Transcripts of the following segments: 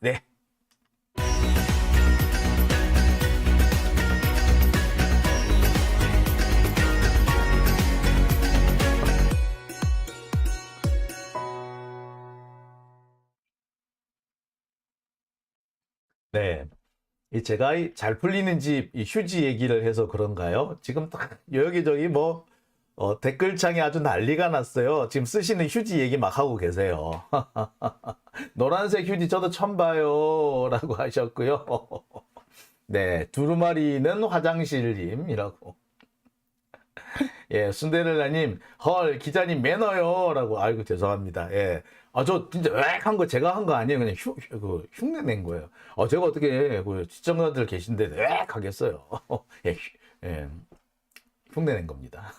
네. 네. 이 제가 잘 풀리는 집 이 휴지 얘기를 해서 그런가요? 지금 딱 여기저기 뭐 댓글창에 아주 난리가 났어요. 지금 쓰시는 휴지 얘기 막 하고 계세요. 노란색 휴지 저도 처음 봐요. 라고 하셨고요. 네, 두루마리는 화장실님이라고. 예, 순데렐라님, 헐, 기자님 매너요. 라고, 아이고, 죄송합니다. 예. 저 진짜 웩 한 거 제가 한 거 아니에요. 그냥 흉내 낸 거예요. 제가 어떻게, 시청자들 계신데 웩 하겠어요. 예, 예, 흉내 낸 겁니다.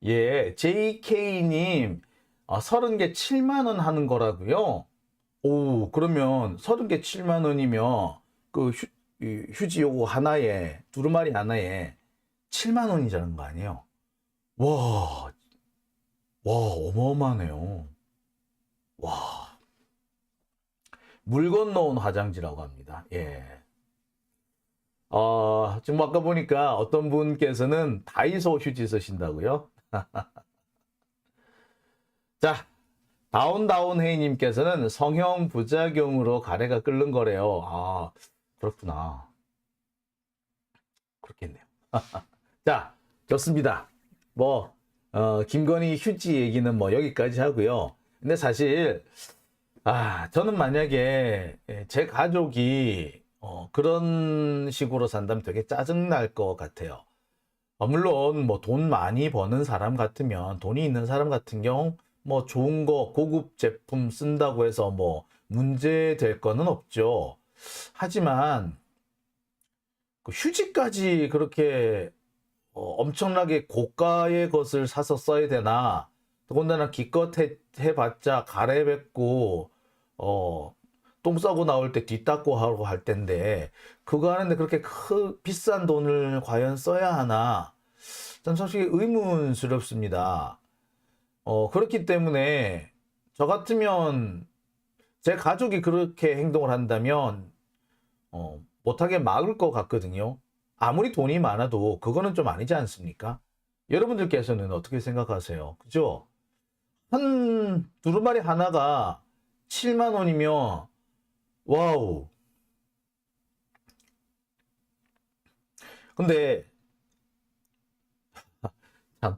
예, JK님, 30개 7만원 하는 거라고요? 오, 그러면 30개 7만원이면 이 휴지 요거 하나에, 두루마리 하나에 7만원이라는 거 아니에요? 와, 어마어마하네요. 와, 물 건너온 화장지라고 합니다. 예. 지금 아까 보니까 어떤 분께서는 다이소 휴지 쓰신다고요? 자, 다운다운 헤이님께서는 성형 부작용으로 가래가 끓는 거래요. 그렇구나. 그렇겠네요. 자, 좋습니다. 김건희 휴지 얘기는 여기까지 하고요. 근데 사실, 저는 만약에 제 가족이 그런 식으로 산다면 되게 짜증날 것 같아요. 물론 돈 많이 버는 사람 같으면, 돈이 있는 사람 같은 경우 좋은 거 고급 제품 쓴다고 해서 문제 될 거는 없죠. 하지만 그 휴지까지 그렇게 엄청나게 고가의 것을 사서 써야 되나? 더군다나 기껏 해봤자 가래 뱉고 똥 싸고 나올 때 뒤 닦고 하고 할 텐데 그거 하는데 그렇게 비싼 돈을 과연 써야 하나? 전 솔직히 의문스럽습니다. 그렇기 때문에 저 같으면 제 가족이 그렇게 행동을 한다면 못하게 막을 것 같거든요. 아무리 돈이 많아도 그거는 좀 아니지 않습니까? 여러분들께서는 어떻게 생각하세요? 그죠? 한 두루마리 하나가 7만 원이면 와우. 근데 참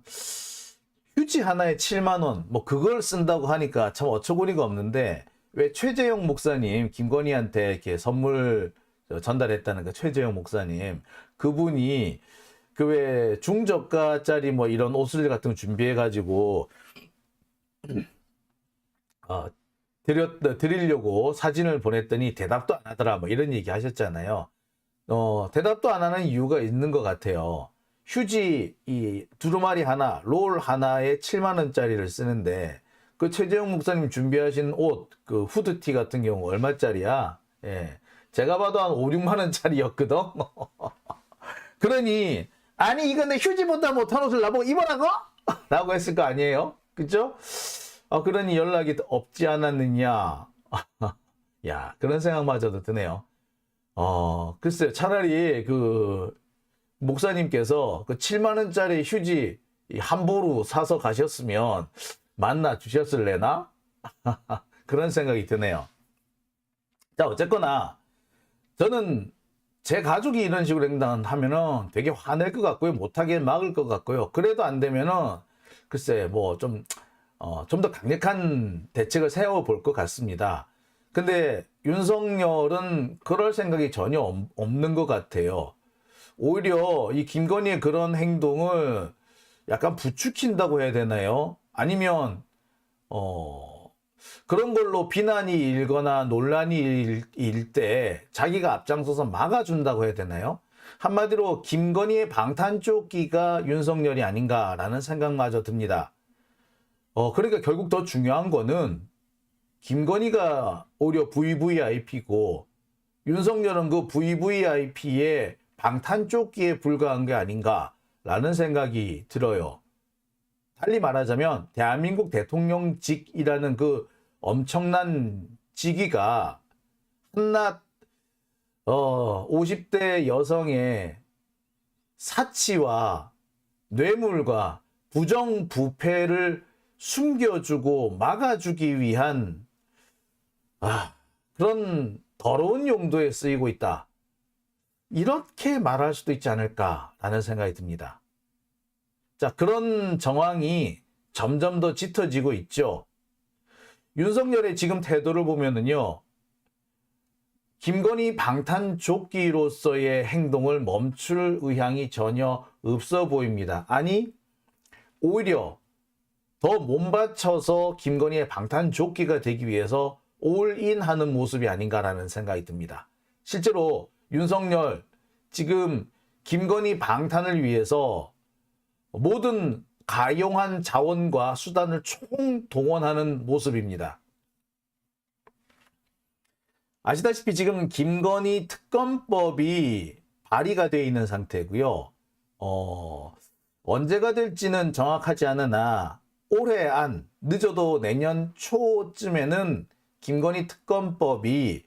휴지 하나에 7만 원, 그걸 쓴다고 하니까 참 어처구니가 없는데 왜 최재형 목사님 김건희한테 이렇게 선물 전달했다는 그 최재형 목사님 그분이 그 왜 중저가짜리 이런 옷을 같은 거 준비해 가지고 드리려고 사진을 보냈더니 대답도 안 하더라 이런 얘기 하셨잖아요. 대답도 안 하는 이유가 있는 것 같아요. 휴지 이 두루마리 하나, 롤 하나에 7만 원짜리를 쓰는데 그 최재형 목사님 준비하신 옷, 그 후드티 같은 경우 얼마짜리야? 예. 제가 봐도 한 5, 6만 원짜리였거든. 그러니 아니 이거 내 휴지보다 못한 옷을 나보고 입으라고? 라고 했을 거 아니에요? 그죠? 그러니 연락이 없지 않았느냐? 야, 그런 생각마저도 드네요. 글쎄요. 차라리 그 목사님께서 그 7만 원짜리 휴지 한 보루 사서 가셨으면 만나 주셨을래나? 그런 생각이 드네요. 자, 어쨌거나 저는 제 가족이 이런 식으로 행동하면은 되게 화낼 것 같고요. 못하게 막을 것 같고요. 그래도 안 되면은 글쎄 좀 더 강력한 대책을 세워볼 것 같습니다. 근데 윤석열은 그럴 생각이 전혀 없는 것 같아요. 오히려 이 김건희의 그런 행동을 약간 부추긴다고 해야 되나요? 아니면 그런 걸로 비난이 일거나 논란이 일 때 자기가 앞장서서 막아준다고 해야 되나요? 한마디로 김건희의 방탄조끼가 윤석열이 아닌가라는 생각마저 듭니다. 그러니까 결국 더 중요한 거는 김건희가 오히려 VVIP고 윤석열은 그 VVIP의 방탄조끼에 불과한 게 아닌가라는 생각이 들어요. 달리 말하자면 대한민국 대통령직이라는 그 엄청난 직위가 한낱 50대 여성의 사치와 뇌물과 부정부패를 숨겨주고 막아주기 위한 그런 더러운 용도에 쓰이고 있다. 이렇게 말할 수도 있지 않을까라는 생각이 듭니다. 자, 그런 정황이 점점 더 짙어지고 있죠. 윤석열의 지금 태도를 보면은요, 김건희 방탄조끼로서의 행동을 멈출 의향이 전혀 없어 보입니다. 아니, 오히려 더 몸바쳐서 김건희의 방탄조끼가 되기 위해서 올인하는 모습이 아닌가라는 생각이 듭니다. 실제로 윤석열 지금 김건희 방탄을 위해서 모든 가용한 자원과 수단을 총동원하는 모습입니다. 아시다시피 지금 김건희 특검법이 발의가 되어 있는 상태고요. 언제가 될지는 정확하지 않으나 올해 안, 늦어도 내년 초쯤에는 김건희 특검법이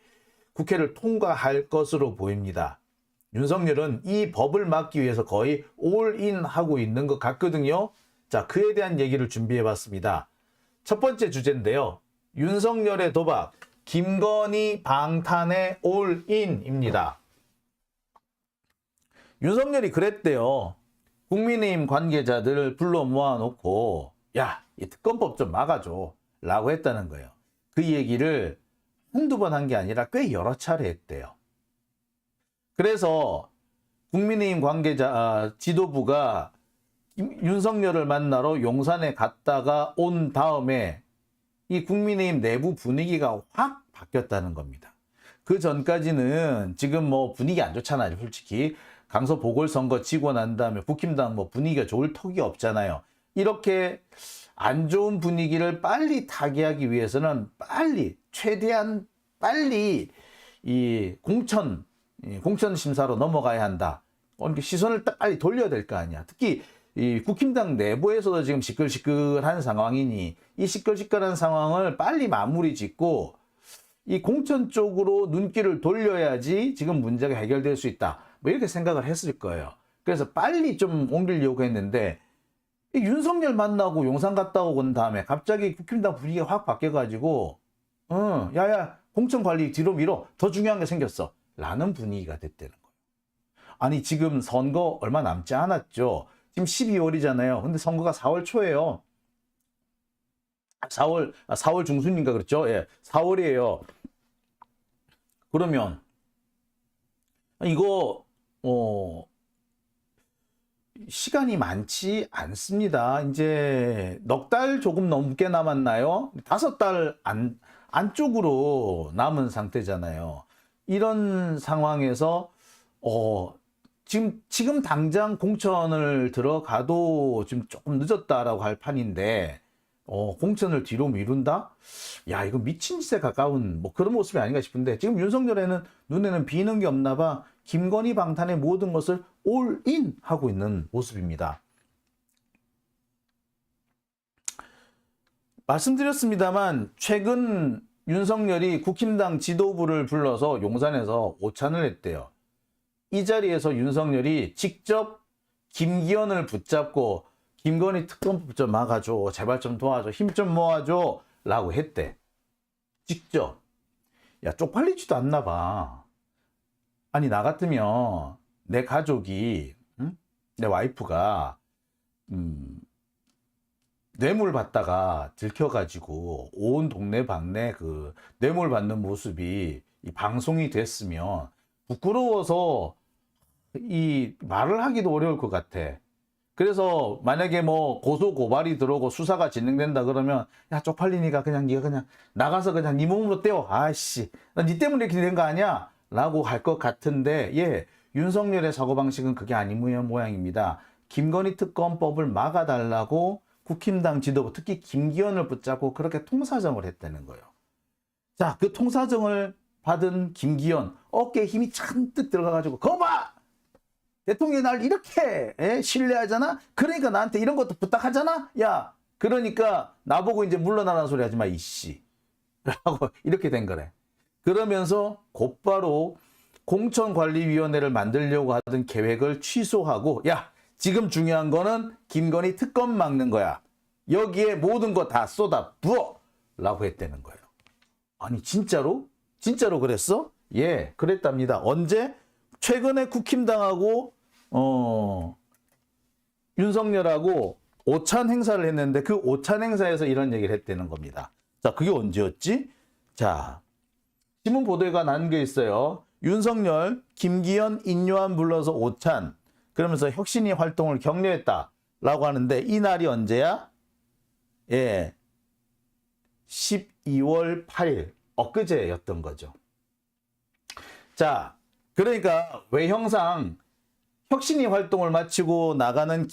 국회를 통과할 것으로 보입니다. 윤석열은 이 법을 막기 위해서 거의 올인하고 있는 것 같거든요. 자, 그에 대한 얘기를 준비해 봤습니다. 첫 번째 주제인데요. 윤석열의 도박, 김건희 방탄의 올인입니다. 윤석열이 그랬대요. 국민의힘 관계자들을 불러 모아놓고 야, 이 특검법 좀 막아줘 라고 했다는 거예요. 그 얘기를 한두 번 한 게 아니라 꽤 여러 차례 했대요. 그래서 국민의힘 관계자 지도부가 윤석열을 만나러 용산에 갔다가 온 다음에 이 국민의힘 내부 분위기가 확 바뀌었다는 겁니다. 그 전까지는 지금 뭐 분위기 안 좋잖아요. 솔직히 강서 보궐선거 지고 난 다음에 국힘당 뭐 분위기가 좋을 턱이 없잖아요. 이렇게 안 좋은 분위기를 빨리 타개하기 위해서는 최대한 빨리 이 공천 심사로 넘어가야 한다. 시선을 빨리 돌려야 될 거 아니야. 특히 이 국힘당 내부에서도 지금 시끌시끌한 상황이니 이 시끌시끌한 상황을 빨리 마무리 짓고 이 공천 쪽으로 눈길을 돌려야지 지금 문제가 해결될 수 있다. 뭐 이렇게 생각을 했을 거예요. 그래서 빨리 좀 옮기려고 했는데 윤석열 만나고 용산 갔다 오고 온 다음에 갑자기 국힘당 분위기가 확 바뀌어가지고 야야 공천 관리 뒤로 밀어. 더 중요한 게 생겼어. 라는 분위기가 됐다는 거예요. 아니 지금 선거 얼마 남지 않았죠. 지금 12월이잖아요. 근데 선거가 4월 초예요. 4월 중순인가 그렇죠? 예, 4월이에요. 그러면 이거 시간이 많지 않습니다. 이제 넉 달 조금 넘게 남았나요? 5달 안쪽으로 남은 상태잖아요. 이런 상황에서 지금 당장 공천을 들어가도 지금 조금 늦었다라고 할 판인데 공천을 뒤로 미룬다? 야, 이거 미친 짓에 가까운 뭐 그런 모습이 아닌가 싶은데 지금 윤석열에는 눈에는 비는 게 없나 봐. 김건희 방탄의 모든 것을 올인 하고 있는 모습입니다. 말씀드렸습니다만 최근 윤석열이 국힘당 지도부를 불러서 용산에서 오찬을 했대요. 이 자리에서 윤석열이 직접 김기현을 붙잡고 김건희 특검법 좀 막아줘. 제발 좀 도와줘. 힘 좀 모아줘. 라고 했대. 직접. 야, 쪽팔리지도 않나 봐. 아니, 나 같으면 내 가족이, 내 와이프가 뇌물 받다가 들켜가지고 온 동네방네 그 뇌물 받는 모습이 이 방송이 됐으면 부끄러워서 이 말을 하기도 어려울 것 같아. 그래서 만약에 뭐 고소 고발이 들어오고 수사가 진행된다 그러면 야, 쪽팔리니까 그냥 네가 그냥 나가서 그냥 네 몸으로 떼어. 아이씨, 나 네 때문에 이렇게 된 거 아니야? 라고 할 것 같은데 예, 윤석열의 사고방식은 그게 아닌 모양입니다. 김건희 특검법을 막아달라고 국힘당 지도부, 특히 김기현을 붙잡고 그렇게 통사정을 했다는 거예요. 자, 그 통사정을 받은 김기현, 어깨에 힘이 잔뜩 들어가가지고 거봐! 대통령이 날 이렇게 신뢰하잖아? 그러니까 나한테 이런 것도 부탁하잖아? 야, 그러니까 나보고 이제 물러나라는 소리 하지 마, 이씨. 라고 이렇게 된 거래. 그러면서 곧바로 공천관리위원회를 만들려고 하던 계획을 취소하고, 야, 지금 중요한 거는 김건희 특검 막는 거야. 여기에 모든 거 다 쏟아 부어! 라고 했다는 거예요. 아니, 진짜로? 진짜로 그랬어? 예, 그랬답니다. 언제? 최근에 국힘당하고, 윤석열하고 오찬 행사를 했는데 그 오찬 행사에서 이런 얘기를 했다는 겁니다. 자, 그게 언제였지? 자, 신문 보도가 난 게 있어요. 윤석열, 김기현, 인요한 불러서 오찬, 그러면서 혁신위 활동을 격려했다라고 하는데 이 날이 언제야? 예, 12월 8일, 엊그제였던 거죠. 자, 그러니까 외형상 혁신위 활동을 마치고 나가는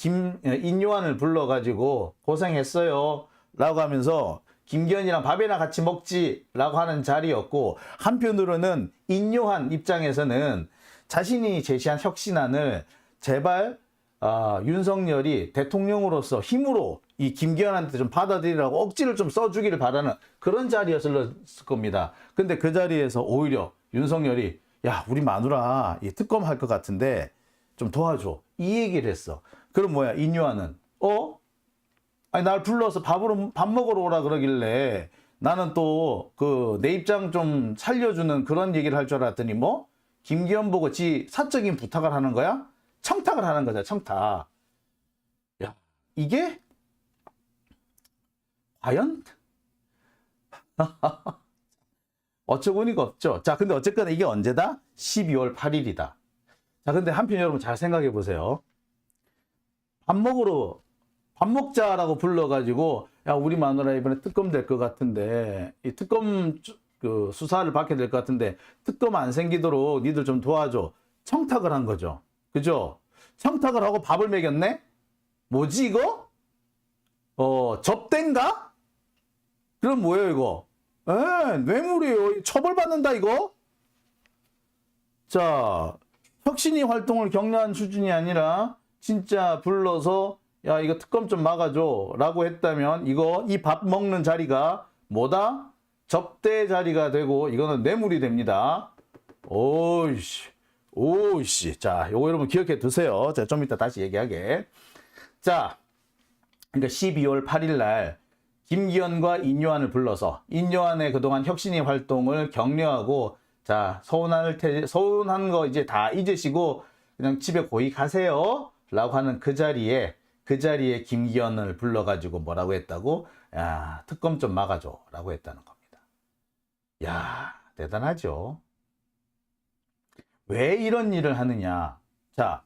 인요한을 불러가지고 고생했어요 라고 하면서 김기현이랑 밥이나 같이 먹지 라고 하는 자리였고, 한편으로는 인요한 입장에서는 자신이 제시한 혁신안을 제발 윤석열이 대통령으로서 힘으로 이 김기현한테 좀 받아들이라고 억지를 좀 써주기를 바라는 그런 자리였을 겁니다. 근데 그 자리에서 오히려 윤석열이, 야, 우리 마누라 이 특검 할 것 같은데 좀 도와줘, 이 얘기를 했어. 그럼 뭐야, 인요한은 아니, 날 불러서 밥 먹으러 오라 그러길래 나는 또 그 내 입장 좀 살려주는 그런 얘기를 할 줄 알았더니 뭐 김기현 보고 지 사적인 부탁을 하는 거야? 청탁을 하는 거죠, 청탁. 야, 이게 과연? 어처구니가 없죠. 자, 근데 어쨌거나 이게 언제다? 12월 8일이다. 자, 근데 한편 여러분 잘 생각해 보세요. 밥 먹자라고 불러가지고, 야, 우리 마누라 이번에 특검 될 것 같은데, 이 특검 그 수사를 받게 될 것 같은데, 특검 안 생기도록 니들 좀 도와줘. 청탁을 한 거죠. 그죠? 청탁을 하고 밥을 먹였네? 뭐지, 이거? 접대인가? 그럼 뭐예요, 이거? 뇌물이에요. 처벌받는다, 이거? 자, 혁신위 활동을 격려한 수준이 아니라, 진짜 불러서, 야, 이거 특검 좀 막아줘 라고 했다면 이 밥 먹는 자리가 뭐다? 접대 자리가 되고 이거는 뇌물이 됩니다. 오이씨. 자, 요거 여러분 기억해 두세요. 자, 좀 이따 다시 얘기하게. 자, 그러니까 12월 8일 날 김기현과 인요한을 불러서 인요한의 그동안 혁신위 활동을 격려하고, 자, 서운한 거 이제 다 잊으시고 그냥 집에 고이 가세요 라고 하는 그 자리에 김기현을 불러가지고 뭐라고 했다고? 야, 특검 좀 막아줘 라고 했다는 겁니다. 야, 대단하죠. 왜 이런 일을 하느냐? 자,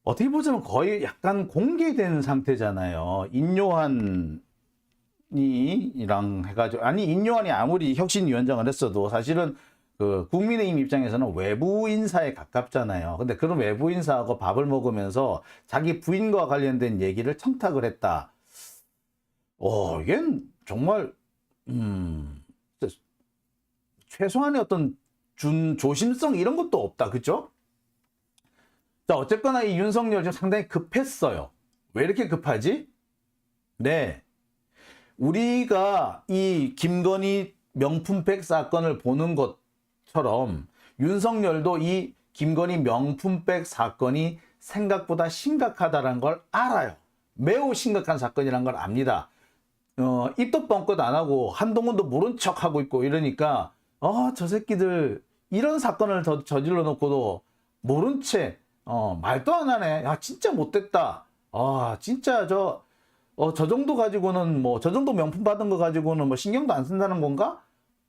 어떻게 보자면 거의 약간 공개된 상태잖아요. 인요한이랑 해가지고, 아니, 인요한이 아무리 혁신위원장을 했어도 사실은 그 국민의힘 입장에서는 외부 인사에 가깝잖아요. 근데 그런 외부 인사하고 밥을 먹으면서 자기 부인과 관련된 얘기를 청탁을 했다. 이게 정말 최소한의 어떤 조심성 이런 것도 없다. 그죠? 자, 어쨌거나 이 윤석열 지금 상당히 급했어요. 왜 이렇게 급하지? 네. 우리가 이 김건희 명품백 사건을 보는 것처럼 윤석열도 이 김건희 명품백 사건이 생각보다 심각하다는 걸 알아요. 매우 심각한 사건이라는 걸 압니다. 입도 뻥끗 안 하고 한동훈도 모른 척 하고 있고 이러니까 저 새끼들 이런 사건을 저질러 놓고도 모른 채 말도 안 하네. 야, 진짜 못됐다. 진짜 저 정도 가지고는 뭐 저 정도 명품 받은 거 가지고는 뭐 신경도 안 쓴다는 건가?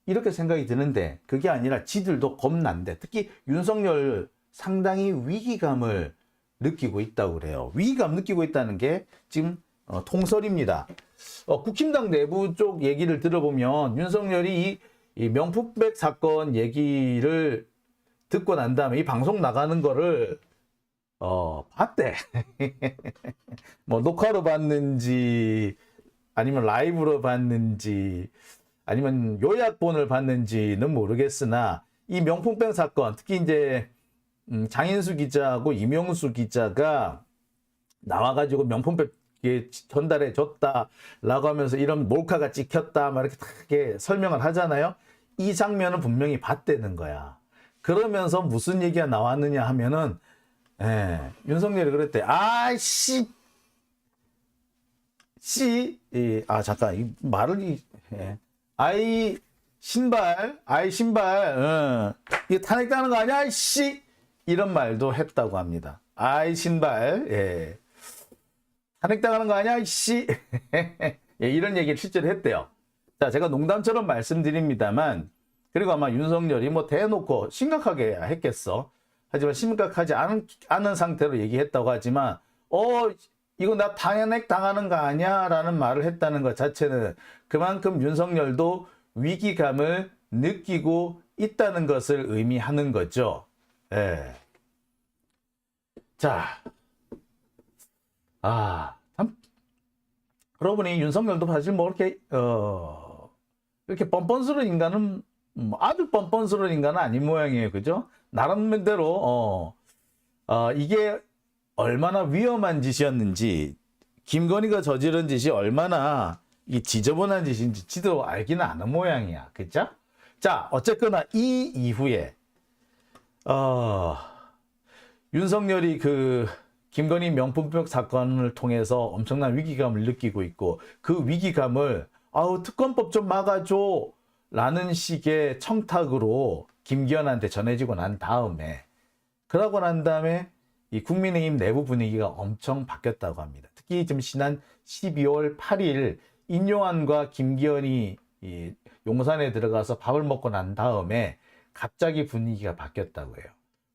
이렇게 생각이 드는데 그게 아니라 지들도 겁난데, 특히 윤석열 상당히 위기감을 느끼고 있다고 그래요. 위기감 느끼고 있다는 게 지금 통설입니다. 국힘당 내부 쪽 얘기를 들어보면 윤석열이 이 명품백 사건 얘기를 듣고 난 다음에 이 방송 나가는 거를 봤대. 뭐 녹화로 봤는지 아니면 라이브로 봤는지 아니면 요약본을 봤는지는 모르겠으나 이 명품백 사건, 특히 이제 장인수 기자하고 이명수 기자가 나와가지고 명품백 이게 전달해 줬다라고 하면서 이런 몰카가 찍혔다 막 이렇게 크게 설명을 하잖아요. 이 장면은 분명히 봤다는 거야. 그러면서 무슨 얘기가 나왔느냐 하면은 윤석열이 그랬대. 아이씨 잠깐 이 말을 아이 신발 이게 탄핵당하는 거 아니야 씨 이런 말도 했다고 합니다. 아이 신발 탄핵당하는 거 아니야 씨 이런 얘기를 실제로 했대요. 자, 제가 농담처럼 말씀드립니다만, 그리고 아마 윤석열이 뭐 대놓고 심각하게 했겠어. 하지만 심각하지 않은 상태로 얘기했다고 하지만 이거 나 탄핵 당하는 거 아니야? 라는 말을 했다는 것 자체는 그만큼 윤석열도 위기감을 느끼고 있다는 것을 의미하는 거죠. 자, 참, 그러고 보니 윤석열도 사실 뭐 이렇게 뻔뻔스러운 인간은 아주 뻔뻔스러운 인간은 아닌 모양이에요. 그죠? 나름대로 이게 얼마나 위험한 짓이었는지, 김건희가 저지른 짓이 얼마나 이 지저분한 짓인지 지도 알기는 아는 모양이야. 그죠? 자, 어쨌거나 이 이후에 윤석열이 그 김건희 명품백 사건을 통해서 엄청난 위기감을 느끼고 있고, 그 위기감을 특검법 좀 막아줘 라는 식의 청탁으로 김기현한테 전해지고 난 다음에, 그러고 난 다음에 이 국민의힘 내부 분위기가 엄청 바뀌었다고 합니다. 특히 지금 지난 12월 8일 인요한과 김기현이 이 용산에 들어가서 밥을 먹고 난 다음에 갑자기 분위기가 바뀌었다고 해요.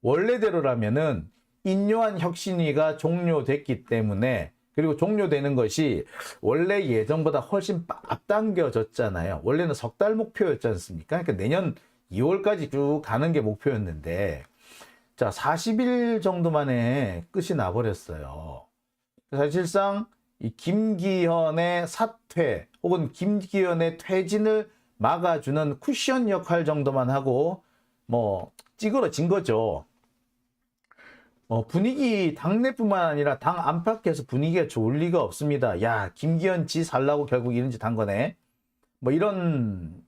원래대로라면은 인요한 혁신위가 종료됐기 때문에, 그리고 종료되는 것이 원래 예정보다 훨씬 앞당겨졌잖아요. 원래는 석 달 목표였지 않습니까? 그러니까 내년 2월까지 쭉 가는 게 목표였는데, 자, 40일 정도 만에 끝이 나버렸어요. 사실상 이 김기현의 사퇴 혹은 김기현의 퇴진을 막아주는 쿠션 역할 정도만 하고 뭐 찌그러진 거죠. 분위기 당내뿐만 아니라 당 안팎에서 분위기가 좋을 리가 없습니다. 야, 김기현 지 살라고 결국 이런 짓 한 거네. 뭐 이런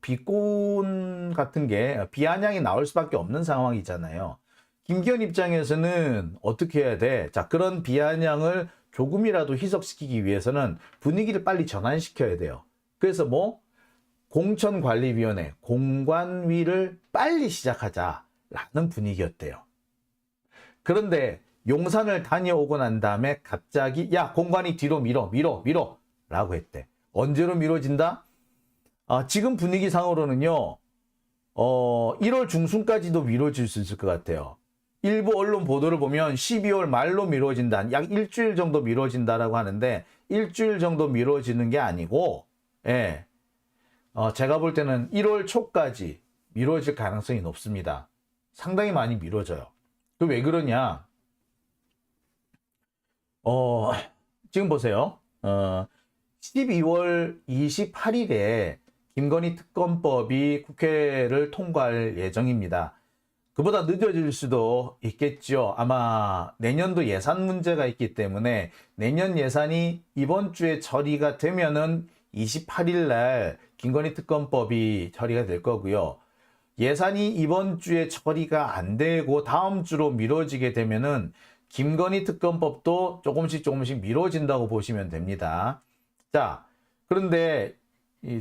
비꼰 같은 게 비아냥이 나올 수밖에 없는 상황이잖아요. 김기현 입장에서는 어떻게 해야 돼? 자, 그런 비아냥을 조금이라도 희석시키기 위해서는 분위기를 빨리 전환시켜야 돼요. 그래서 뭐 공천관리위원회, 공관위를 빨리 시작하자라는 분위기였대요. 그런데 용산을 다녀오고 난 다음에 갑자기 야, 공관위 뒤로 밀어 라고 했대. 언제로 미뤄진다? 지금 분위기상으로는요 1월 중순까지도 미뤄질 수 있을 것 같아요. 일부 언론 보도를 보면 12월 말로 미뤄진다, 약 일주일 정도 미뤄진다라고 하는데, 일주일 정도 미뤄지는 게 아니고 제가 볼 때는 1월 초까지 미뤄질 가능성이 높습니다. 상당히 많이 미뤄져요. 그 왜 그러냐? 지금 보세요. 12월 28일에 김건희 특검법이 국회를 통과할 예정입니다. 그보다 늦어질 수도 있겠죠. 아마 내년도 예산 문제가 있기 때문에 내년 예산이 이번 주에 처리가 되면은 28일 날 김건희 특검법이 처리가 될 거고요. 예산이 이번 주에 처리가 안 되고 다음 주로 미뤄지게 되면은 김건희 특검법도 조금씩 미뤄진다고 보시면 됩니다. 자, 그런데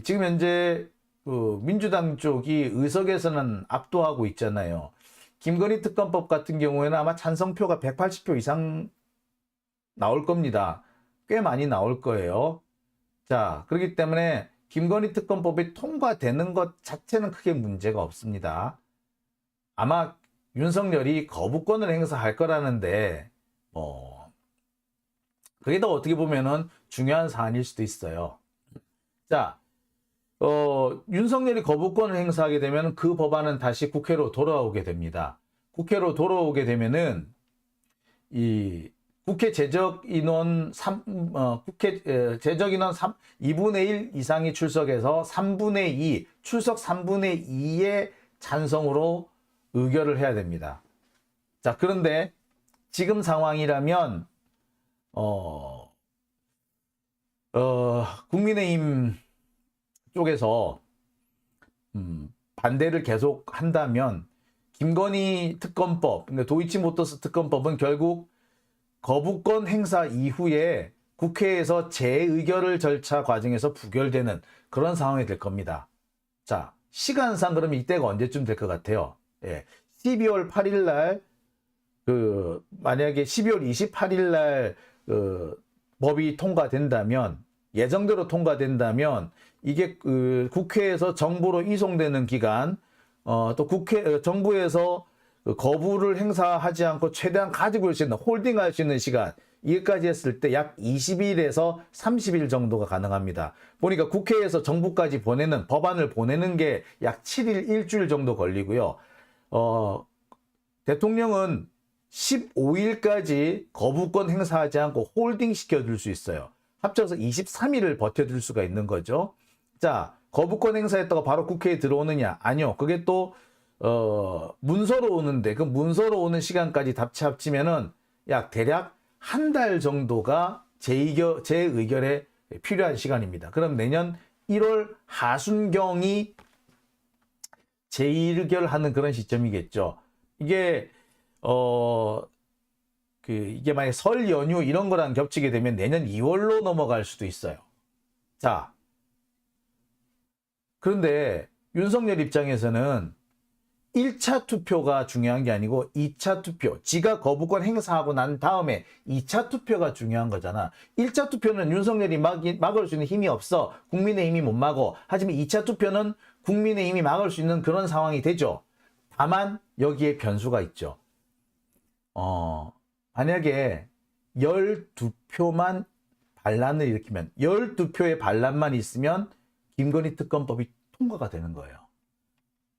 지금 현재 그 민주당 쪽이 의석에서는 압도하고 있잖아요. 김건희 특검법 같은 경우에는 아마 찬성표가 180표 이상 나올 겁니다. 꽤 많이 나올 거예요. 자, 그렇기 때문에 김건희 특검법이 통과되는 것 자체는 크게 문제가 없습니다. 아마 윤석열이 거부권을 행사할 거라는데 그게 더 어떻게 보면은 중요한 사안일 수도 있어요. 자, 윤석열이 거부권을 행사하게 되면 그 법안은 다시 국회로 돌아오게 됩니다. 국회로 돌아오게 되면은 이 국회 재적 인원 2분의 1 이상이 출석해서 3분의 2, 출석 3분의 2의 찬성으로 의결을 해야 됩니다. 자, 그런데 지금 상황이라면 국민의힘 쪽에서 반대를 계속 한다면 김건희 특검법, 그러니까 도이치모터스 특검법은 결국 거부권 행사 이후에 국회에서 재의결을 절차 과정에서 부결되는 그런 상황이 될 겁니다. 자, 시간상 그러면 이때가 언제쯤 될 것 같아요? 예, 12월 8일 날, 만약에 12월 28일 날, 법이 통과된다면, 예정대로 통과된다면, 이게 국회에서 정부로 이송되는 기간, 또 정부에서 거부를 행사하지 않고 최대한 가지고 있을 수 있는, 홀딩할 수 있는 시간, 이것까지 했을 때 약 20일에서 30일 정도가 가능합니다. 보니까 국회에서 정부까지 보내는, 법안을 보내는 게 약 7일, 일주일 정도 걸리고요. 대통령은 15일까지 거부권 행사하지 않고 홀딩 시켜줄 수 있어요. 합쳐서 23일을 버텨줄 수가 있는 거죠. 자, 거부권 행사했다가 바로 국회에 들어오느냐? 아니요. 그게 또 문서로 오는데 그 문서로 오는 시간까지 합치면은 약 대략 한 달 정도가 재의결에 필요한 시간입니다. 그럼 내년 1월 하순경이 재의결하는 그런 시점이겠죠. 이게 이게 만약 설 연휴 이런 거랑 겹치게 되면 내년 2월로 넘어갈 수도 있어요. 자, 그런데 윤석열 입장에서는 1차 투표가 중요한 게 아니고 2차 투표, 지가 거부권 행사하고 난 다음에 2차 투표가 중요한 거잖아. 1차 투표는 윤석열이 막을 수 있는 힘이 없어. 국민의힘이 못 막어. 하지만 2차 투표는 국민의힘이 막을 수 있는 그런 상황이 되죠. 다만 여기에 변수가 있죠. 만약에 12표만 반란을 일으키면, 12표의 반란만 있으면 김건희 특검법이 통과가 되는 거예요.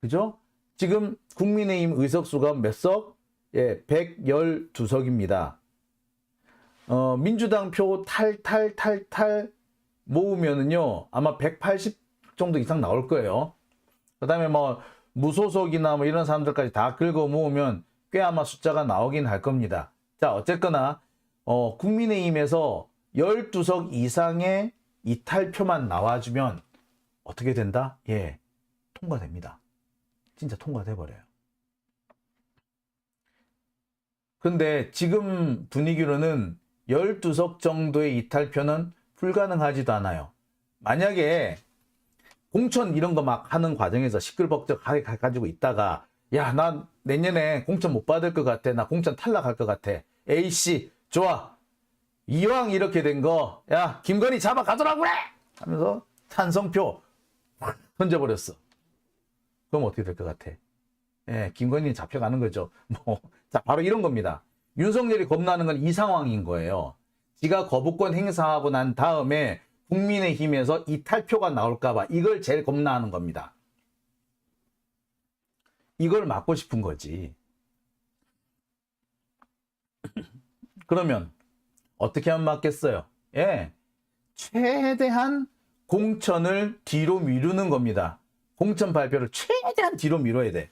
그죠? 지금 국민의힘 의석수가 몇 석? 예, 112석입니다. 민주당 표 탈 모으면은요, 아마 180 정도 이상 나올 거예요. 그 다음에 뭐, 무소속이나 뭐 이런 사람들까지 다 긁어 모으면 꽤 아마 숫자가 나오긴 할 겁니다. 자, 어쨌거나, 국민의힘에서 12석 이상의 이탈표만 나와주면 어떻게 된다? 예, 통과됩니다. 진짜 통과돼버려요. 근데 지금 분위기로는 12석 정도의 이탈표는 불가능하지도 않아요. 만약에 공천 이런 거 막 하는 과정에서 시끌벅적 해가지고 있다가 야, 나 내년에 공천 못 받을 것 같아. 나 공천 탈락할 것 같아. A씨, 좋아. 이왕 이렇게 된 거, 야, 김건희 잡아가더라고 그래! 하면서 찬성표 확 던져버렸어. 그럼 어떻게 될 것 같아? 예, 김건희는 잡혀가는 거죠. 자, 바로 이런 겁니다. 윤석열이 겁나는 건 이 상황인 거예요. 지가 거부권 행사하고 난 다음에 국민의힘에서 이탈표가 나올까봐 이걸 제일 겁나하는 겁니다. 이걸 막고 싶은 거지. 그러면 어떻게 하면 막겠어요? 예, 최대한 공천을 뒤로 미루는 겁니다. 공천 발표를 최대한 뒤로 미뤄야 돼.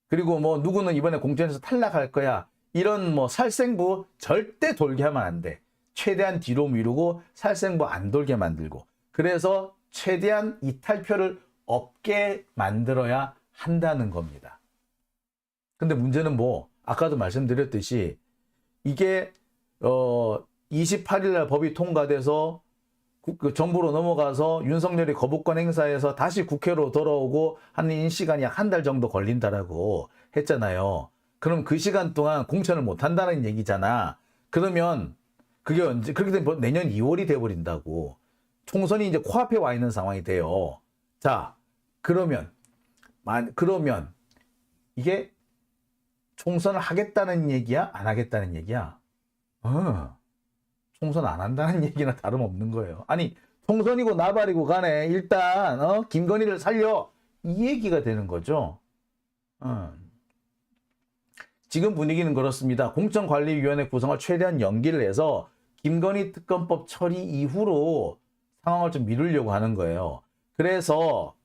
그리고 뭐 누구는 이번에 공천에서 탈락할 거야. 이런 뭐 살생부 절대 돌게 하면 안 돼. 최대한 뒤로 미루고 살생부 안 돌게 만들고. 그래서 최대한 이탈표를 없게 만들어야 한다는 겁니다. 근데 문제는 뭐 아까도 말씀드렸듯이 이게 28일 날 법이 통과돼서 정부로 넘어가서 윤석열이 거부권 행사해서 다시 국회로 돌아오고 하는 시간이 약 한 달 정도 걸린다라고 했잖아요. 그럼 그 시간 동안 공천을 못 한다는 얘기잖아. 그러면 그게 언제, 그렇게 되면 내년 2월이 돼버린다고. 총선이 이제 코앞에 와 있는 상황이 돼요. 자, 그러면 이게 총선을 하겠다는 얘기야? 안 하겠다는 얘기야? 총선 안 한다는 얘기나 다름없는 거예요. 아니, 총선이고 나발이고 간에 일단 김건희를 살려, 이 얘기가 되는 거죠. 지금 분위기는 그렇습니다. 공천관리위원회 구성을 최대한 연기를 해서 김건희 특검법 처리 이후로 상황을 좀 미루려고 하는 거예요. 그래서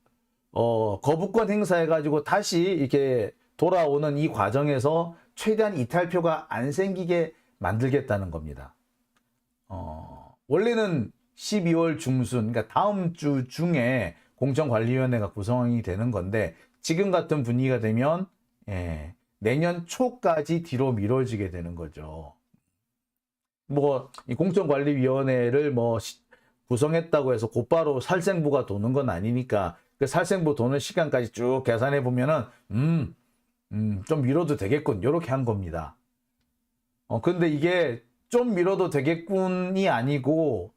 거부권 행사해가지고 다시 이렇게 돌아오는 이 과정에서 최대한 이탈표가 안 생기게 만들겠다는 겁니다. 원래는 12월 중순, 그러니까 다음 주 중에 공천관리위원회가 구성이 되는 건데 지금 같은 분위기가 되면 내년 초까지 뒤로 미뤄지게 되는 거죠. 뭐 이 공천관리위원회를 뭐 구성했다고 해서 곧바로 살생부가 도는 건 아니니까 그 살생부 도는 시간까지 쭉 계산해 보면은 좀 미뤄도 되겠군 이렇게 한 겁니다. 근데 이게 좀 미뤄도 되겠군이 아니고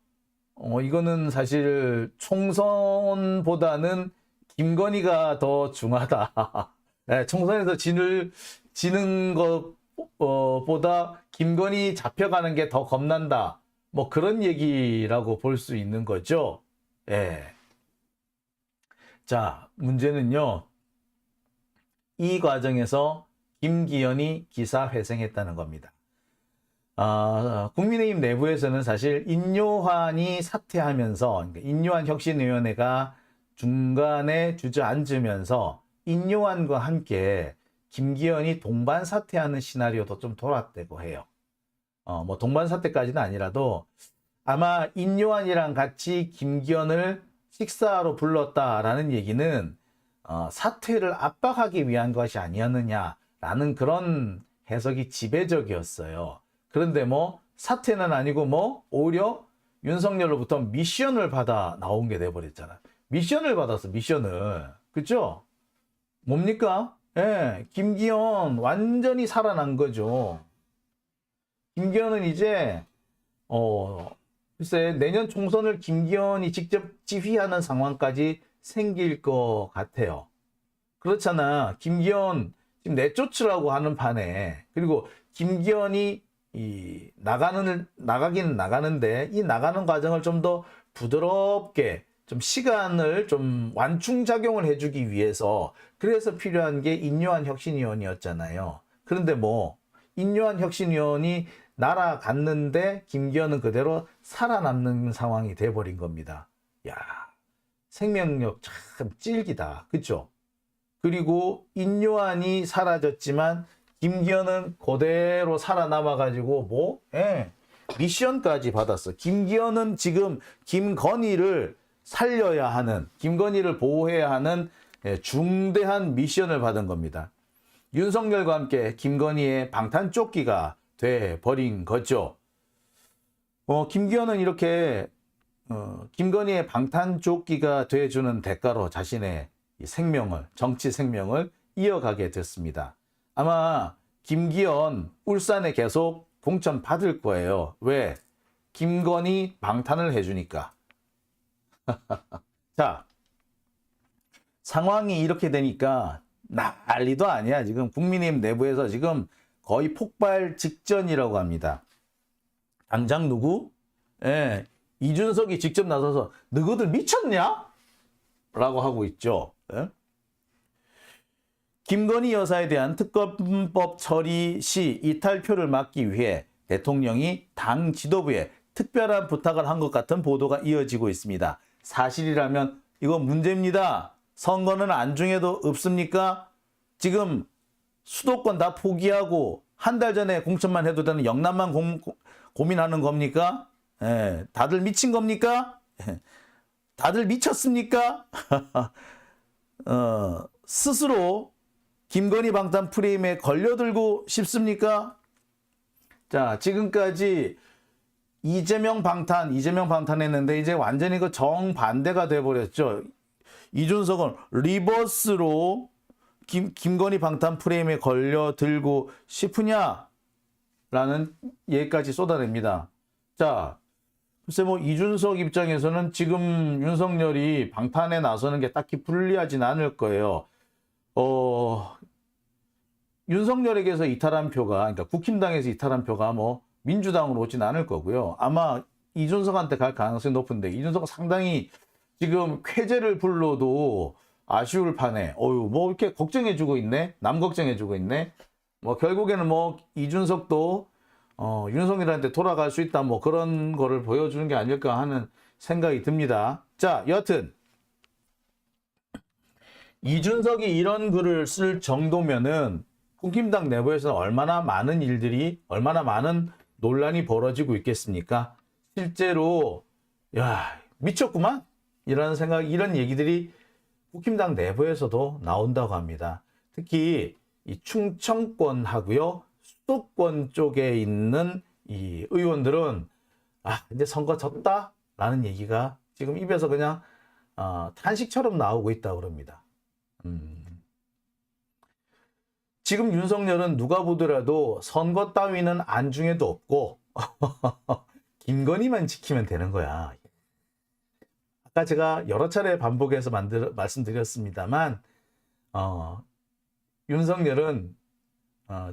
이거는 사실 총선보다는 김건희가 더 중하다. 네, 총선에서 지는 것보다 김건희 잡혀가는 게 더 겁난다. 뭐 그런 얘기라고 볼 수 있는 거죠. 예. 자, 문제는요. 이 과정에서 김기현이 기사회생했다는 겁니다. 국민의힘 내부에서는 사실 인요한이 사퇴하면서 그러니까 인요한 혁신위원회가 중간에 주저앉으면서 인요한과 함께 김기현이 동반 사퇴하는 시나리오도 좀 돌았다고 해요. 뭐 동반 사퇴까지는 아니라도 아마 인요한이랑 같이 김기현을 식사로 불렀다라는 얘기는 사퇴를 압박하기 위한 것이 아니었느냐라는 그런 해석이 지배적이었어요. 그런데 뭐 사퇴는 아니고 뭐 오히려 윤석열로부터 미션을 받아 나온 게 돼버렸잖아. 미션을 받았어, 미션을. 그죠? 뭡니까? 예, 김기현 완전히 살아난 거죠. 김기현은 이제 글쎄 내년 총선을 김기현이 직접 지휘하는 상황까지 생길 것 같아요. 그렇잖아. 김기현 지금 내쫓으라고 하는 판에 그리고 김기현이 나가긴 나가는데 이 나가는 과정을 좀 더 부드럽게 좀 시간을 좀 완충작용을 해주기 위해서 그래서 필요한 게 인요한 혁신위원이었잖아요. 그런데 뭐 인요한 혁신위원이 날아갔는데 김기현은 그대로 살아남는 상황이 돼버린 겁니다. 야, 생명력 참 찔기다. 그쵸? 그리고 인요한이 사라졌지만 김기현은 그대로 살아남아가지고 미션까지 받았어. 김기현은 지금 김건희를 살려야 하는, 김건희를 보호해야 하는 중대한 미션을 받은 겁니다. 윤석열과 함께 김건희의 방탄조끼가 돼버린 거죠. 김기현은 이렇게 김건희의 방탄조끼가 돼주는 대가로 자신의 생명을, 정치 생명을 이어가게 됐습니다. 아마 김기현 울산에 계속 공천 받을 거예요. 왜? 김건희 방탄을 해주니까. 자, 상황이 이렇게 되니까 난리도 아니야. 지금 국민의힘 내부에서 지금 거의 폭발 직전이라고 합니다. 당장 누구? 이준석이 직접 나서서 너희들 미쳤냐? 라고 하고 있죠. 김건희 여사에 대한 특검법 처리 시 이탈표를 막기 위해 대통령이 당 지도부에 특별한 부탁을 한 것 같은 보도가 이어지고 있습니다. 사실이라면 이거 문제입니다. 선거는 안중에도 없습니까? 지금 수도권 다 포기하고 한 달 전에 공천만 해도 되는 영남만 고민하는 겁니까? 다들 미친 겁니까? 다들 미쳤습니까? 스스로 김건희 방탄 프레임에 걸려들고 싶습니까? 자, 지금까지 이재명 방탄했는데 이제 완전히 그 정반대가 돼버렸죠. 이준석은 리버스로 김건희 방탄 프레임에 걸려들고 싶으냐? 라는 얘기까지 쏟아냅니다. 자, 글쎄 뭐 이준석 입장에서는 지금 윤석열이 방탄에 나서는 게 딱히 불리하진 않을 거예요. 윤석열에게서 이탈한 표가, 그러니까 국힘당에서 이탈한 표가 뭐 민주당으로 오진 않을 거고요. 아마 이준석한테 갈 가능성이 높은데 이준석은 상당히 지금 쾌재를 불러도 아쉬울 판에 뭐 이렇게 걱정해주고 있네. 남 걱정해주고 있네. 뭐 결국에는 뭐 이준석도 윤석열한테 돌아갈 수 있다 뭐 그런 거를 보여주는 게 아닐까 하는 생각이 듭니다. 자, 여하튼 이준석이 이런 글을 쓸 정도면은 국힘당 내부에서는 얼마나 많은 논란이 벌어지고 있겠습니까? 실제로 야, 미쳤구만. 이런 생각, 이런 얘기들이 국힘당 내부에서도 나온다고 합니다. 특히 이 충청권하고요, 수도권 쪽에 있는 이 의원들은 이제 선거 졌다라는 얘기가 지금 입에서 그냥 탄식처럼 나오고 있다고 그럽니다. 지금 윤석열은 누가 보더라도 선거 따위는 안중에도 없고 김건희만 지키면 되는 거야. 아까 제가 여러 차례 반복해서 말씀드렸습니다만 윤석열은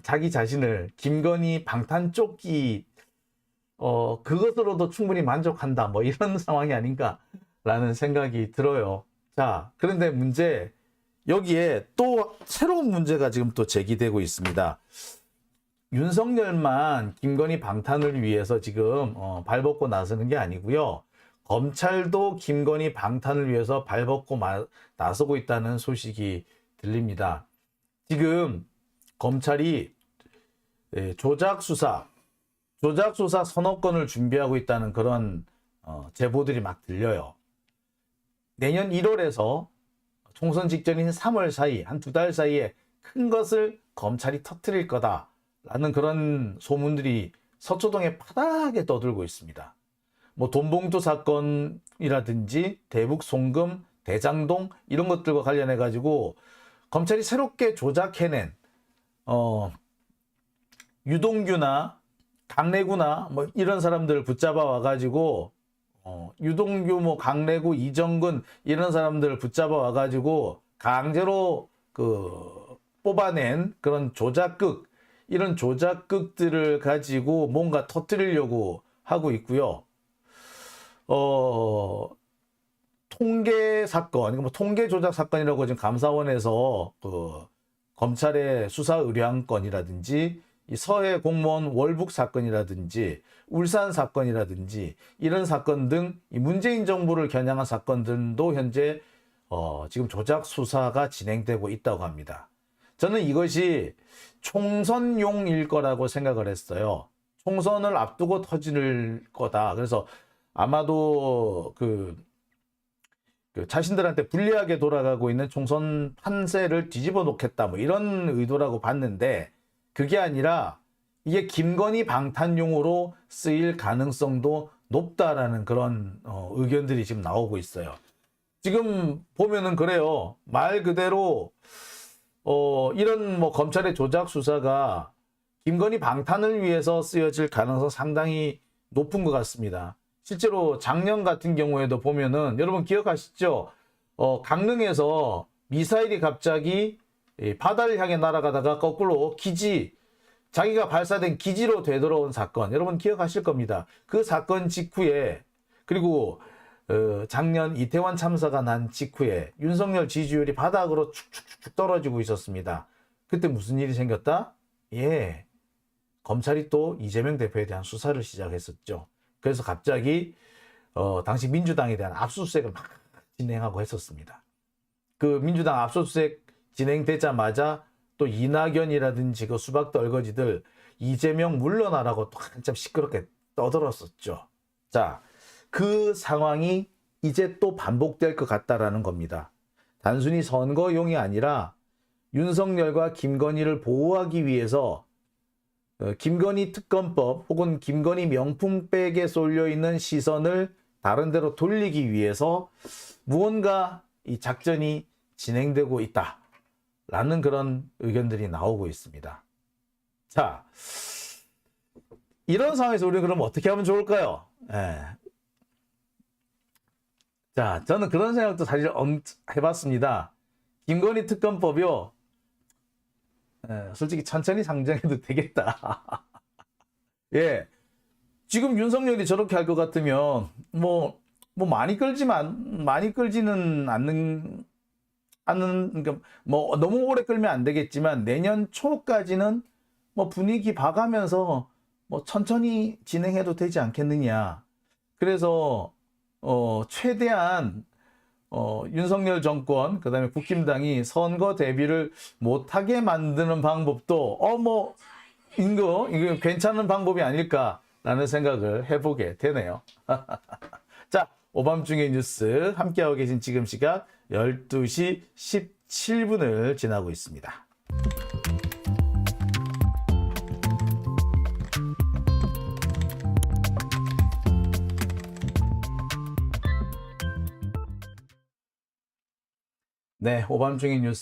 자기 자신을 김건희 방탄조끼 그것으로도 충분히 만족한다, 뭐 이런 상황이 아닌가라는 생각이 들어요. 자, 그런데 여기에 또 새로운 문제가 지금 또 제기되고 있습니다. 윤석열만 김건희 방탄을 위해서 지금 발벗고 나서는 게 아니고요. 검찰도 김건희 방탄을 위해서 발벗고 나서고 있다는 소식이 들립니다. 지금 검찰이 조작 수사 서너 건을 준비하고 있다는 그런 제보들이 막 들려요. 내년 1월에서 총선 직전인 3월 사이, 한 2달 사이에 큰 것을 검찰이 터뜨릴 거다라는 그런 소문들이 서초동에 파다하게 떠들고 있습니다. 뭐 돈봉투 사건이라든지 대북 송금, 대장동 이런 것들과 관련해 가지고 검찰이 새롭게 조작해낸 유동규나 강래구나 뭐 이런 사람들을 붙잡아 와가지고 유동규, 뭐 강래구, 이정근 이런 사람들을 붙잡아 와가지고 강제로 뽑아낸 그런 조작극, 이런 조작극들을 가지고 뭔가 터뜨리려고 하고 있고요. 통계 사건, 뭐 통계 조작 사건이라고 지금 감사원에서 검찰의 수사 의뢰한 건이라든지 이 서해 공무원 월북 사건이라든지 울산 사건이라든지 이런 사건 등 이 문재인 정부를 겨냥한 사건들도 현재 지금 조작 수사가 진행되고 있다고 합니다. 저는 이것이 총선용일 거라고 생각을 했어요. 총선을 앞두고 터질 거다. 그래서 아마도 자신들한테 불리하게 돌아가고 있는 총선 판세를 뒤집어 놓겠다, 뭐 이런 의도라고 봤는데, 그게 아니라 이게 김건희 방탄용으로 쓰일 가능성도 높다라는 그런 의견들이 지금 나오고 있어요. 지금 보면은 그래요. 말 그대로 이런 뭐 검찰의 조작 수사가 김건희 방탄을 위해서 쓰여질 가능성 상당히 높은 것 같습니다. 실제로 작년 같은 경우에도 보면은 여러분 기억하시죠? 강릉에서 미사일이 갑자기 바다를 향해 날아가다가 거꾸로 자기가 발사된 기지로 되돌아온 사건, 여러분 기억하실 겁니다. 그 사건 직후에, 그리고 작년 이태원 참사가 난 직후에 윤석열 지지율이 바닥으로 축축축 떨어지고 있었습니다. 그때 무슨 일이 생겼다? 검찰이 또 이재명 대표에 대한 수사를 시작했었죠. 그래서 갑자기 당시 민주당에 대한 압수수색을 막 진행하고 했었습니다. 그 민주당 압수수색 진행되자마자 또 이낙연이라든지 그 수박도 얼거지들 이재명 물러나라고 또 한참 시끄럽게 떠들었었죠. 자, 그 상황이 이제 또 반복될 것 같다라는 겁니다. 단순히 선거용이 아니라 윤석열과 김건희를 보호하기 위해서 김건희 특검법 혹은 김건희 명품백에 쏠려있는 시선을 다른 데로 돌리기 위해서 무언가 이 작전이 진행되고 있다라는 그런 의견들이 나오고 있습니다. 자, 이런 상황에서 우리는 그럼 어떻게 하면 좋을까요? 자, 저는 그런 생각도 사실 해봤습니다. 김건희 특검법이요, 솔직히 천천히 상정해도 되겠다. 지금 윤석열이 저렇게 할 것 같으면 뭐 많이 끌지는 않는, 그러니까 뭐 너무 오래 끌면 안 되겠지만 내년 초까지는 뭐 분위기 봐가면서 뭐 천천히 진행해도 되지 않겠느냐. 그래서 최대한 윤석열 정권, 그 다음에 국힘당이 선거 대비를 못하게 만드는 방법도 이거 괜찮은 방법이 아닐까라는 생각을 해보게 되네요. 자, 오밤중의 뉴스 함께하고 계신 지금 시각 12시 17분을 지나고 있습니다. 네, 오밤중의 뉴스